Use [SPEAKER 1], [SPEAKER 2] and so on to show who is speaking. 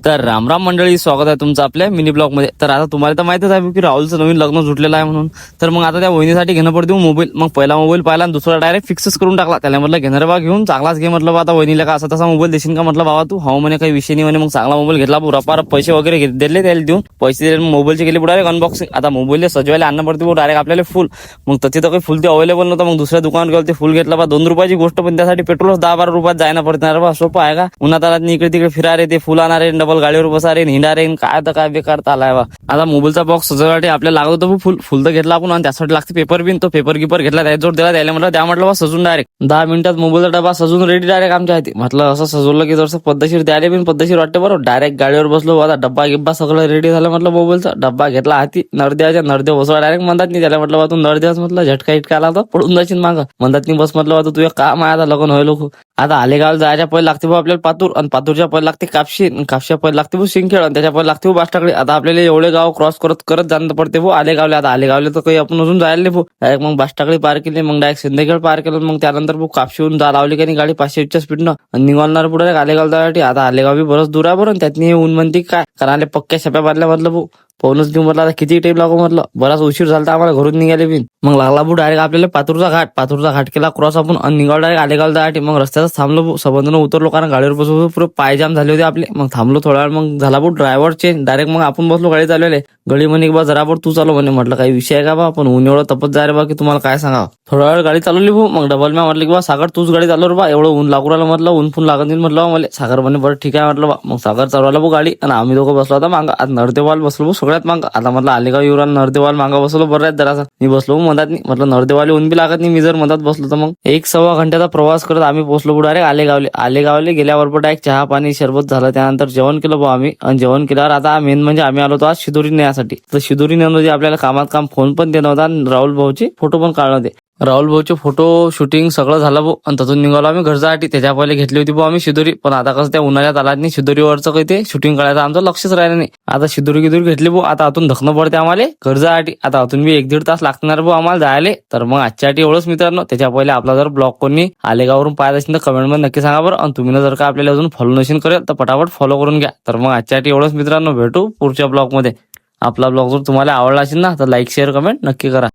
[SPEAKER 1] तर रामराम मंडळी, स्वागत आहे तुमचं आपल्या मिनी ब्लॉग मध्ये. तर आता तुम्हाला तर माहितच आहे की राहुलचं नवीन लग्न जुटलेलं आहे म्हणून. तर मग आता त्या वहिनीसाठी घेणं पडते मोबाईल. मग पहिला मोबाईल पाहिला आणि दुसरा डायरेक्ट फिक्सच करून टाकला. त्याला म्हटलं घेणार बा घेऊन चांगलाच घे म्हटलं. आता वहिनीला का असा तसा मोबाईल देशील का म्हटलं. बाबा तू हो म्हणे काही विषय नाही म्हणे. मग चांगला मोबाईल घेतला. रपार पैसे वगैरे दिले त्याला देऊन पैसे दिले. मोबाईलचे गेले डायरेक्ट अनबॉक्सिंग. आता मोबाईल सजवायला आणणं पडते डायरेक्ट आपल्याला फुल. मग तिथे तर काही फुल ते अवेलेबल नव्हतं. मग दुसऱ्या दुकानात गेलो ते फुल घेतला. 2 रुपयाची गोष्ट, पण त्यासाठी पेट्रोल 10-12 रुपयात जायला पडणार बा. सोपं आहे का? उन्हात आला इकडे तिकडे फिरारे, ते फुल आणणारे, डबल गाडीवर बसारे, हिंडारे, काय तर काय बेकार आलाय बा. आता मोबाईलचा बॉक्स सजवायसाठी आपल्याला लागत होतं फुल तर घेतला आपण, आणि त्यासाठी लागते पेपर बिन. तो पेपर गिपर घेतला, त्या जोड दिला त्याला. म्हटलं द्या म्हटलं बा सजून डायरेक्ट 10 मिनिटात मोबाईलचा डबा सजून रेडी डायरेक्ट आमच्या हाती. म्हटलं असं सजवलं की जसं पद्धतशीर द्यायला बिन पद्धतशीर वाटते बरोबर. डायरेक्ट गाडीवर बसलो. आता डब्बा गिब्बा सगळं रेडी झालं. म्हटलं मोबाईलचा डब्बा घेतला हाती. नरदे बसवा डायरेक्ट म्हणतात नाही त्याला. म्हटलं बा तू नरदेच म्हटलं झटका इटका आला तर पडून जाशील मागं. म्हणतात नाही बस म्हटलं बा तुझं काम आहे आता लग्न व्हायला. आता आलेगाव जायच्या पहिले लागते बा आपल्याला पातूर, आणि पातूरच्या पहिले लागते कापशी, कापशा पहिले लागते बा सिंगखेड, आणि त्याच्या पहिले लागते बाष्टाकडे. आता आपल्याला एवढे गाव क्रॉस करत जाणं पडते भाऊ आलेगावले. आता आलेगावले तर काही आपण अजून जायला नाही भाऊ. डायरेक्ट मग बाष्टाकडे पार केली, मग डायरेक्ट सिंदखेड पार केलं. मग त्यानंतर भाऊ कापशीहून जा लावली काही गाडी 500च्या स्पीडनं, आणि निघालणार पुढे आलेगाव जायसाठी. आता आलेगाव बी बरंच दूर आहे बरं. त्यातनी ऊन म्हणते काय कारण आले पक्क्या छप्या बांधल्या म्हटलं भाऊ. पाहूनच घेऊ म्हटलं आता किती टाइम लागू म्हटलं. बराच उशीर झाला आम्हाला घरून निघाले बिन. मग लागला भाऊ डायरेक्ट आपल्याला पातूरचा घाट केला क्रॉस आपण, आणि निघालो डायरेक्ट आलेगाव जायसाठी. मग रस्त्यातच थांबलो, सबंधनं उतरलो कारण गाडीवर बसलो पुरे पायजाम झाले होते आपले. मग थांबलो थोडा वेळ. मग झाला भाऊ ड्रायव्हर चेंज डायरेक्ट. मग आपण बसलो गाडी चालवले. गडी म्हणे बा जरा तू चालव म्हणे. म्हटलं काही विषय आहे का बा, पण ऊन एवढं तपत जाय रे बा की तुम्हाला काय सांगा. थोडा वेळ गाडी चालवली भाऊ. मग डबल मी म्हटलं की बा सागर तूच गाडी चालव रे बा, एवढं ऊन लागू राहिलं म्हटलं. ऊन फून लागत नाही म्हटलं मला. सागर म्हणे बरं ठीक आहे म्हटलं बा. मग सागर चालवायला भाऊ गाडी, आणि आम्ही दोघं बसलो होता मागं. आता नरदेवाल बसलो भाऊ सगळ्यात मागं. आता म्हटलं आलेगाव युवराल नरदेवाल मागं बसलो बरं आहेत जरासा. मी बसलो मधात नाही. म्हटलं नरदेवाली ऊन बी लागत नाही मी जर मधात बसलो तर. मग 1-1.25 घंट्याचा प्रवास करत आम्ही पोहोचलो डायरेक्ट आलेगावले गेल्यावर डायरेक्ट चहा पाणी सरबत झालं. त्यानंतर जेवण केलं भाऊ आम्ही. आणि जेवण केल्यावर आता मेन म्हणजे आम्ही आलो होतो आज शिदोरी नेण्यासाठी. तर शिदोरी नेण्यामध्ये आपल्याला कामात काम फोन पण देणं होता, आणि राहुल भाऊचे फोटो पण काढणं होते. राहुल भाऊचे फोटो शूटिंग सगळं झालं भाऊ, आणि त्यातून निघालो आम्ही घर जायसाठी. त्याच्या पहिले घेतली होती भाऊ आम्ही शिदोरी, पण आता कसं त्या उन्हाळ्यात आला नाही शिदोरीवरचं काही ते शूटिंग करायचं आमचं लक्षच राहिलं नाही. आता शिदोरी घेतली भाऊ. आता आतून धकणं पडते आम्हाला घर जायसाठी. आता आतून बी 1-1.5 तास लागणार भाऊ आम्हाला जायला. तर मग आजच्यासाठी एवढंच मित्रांनो. त्याच्या पहिले आपला जर ब्लॉग कोणी आलेगावरून पाहत असेल तर कमेंट मध्ये नक्की सांगा बरं. आणि तुम्ही जर का आपल्याला अजून फॉलो नसेल करेल तर पटापट फॉलो करून घ्या. तर मग आजच्यासाठी एवढंच मित्रांनो. भेटू पुढच्या ब्लॉग मध्ये. आपला ब्लॉग जर तुम्हाला आवडला असेल ना तर लाईक शेअर कमेंट नक्की करा.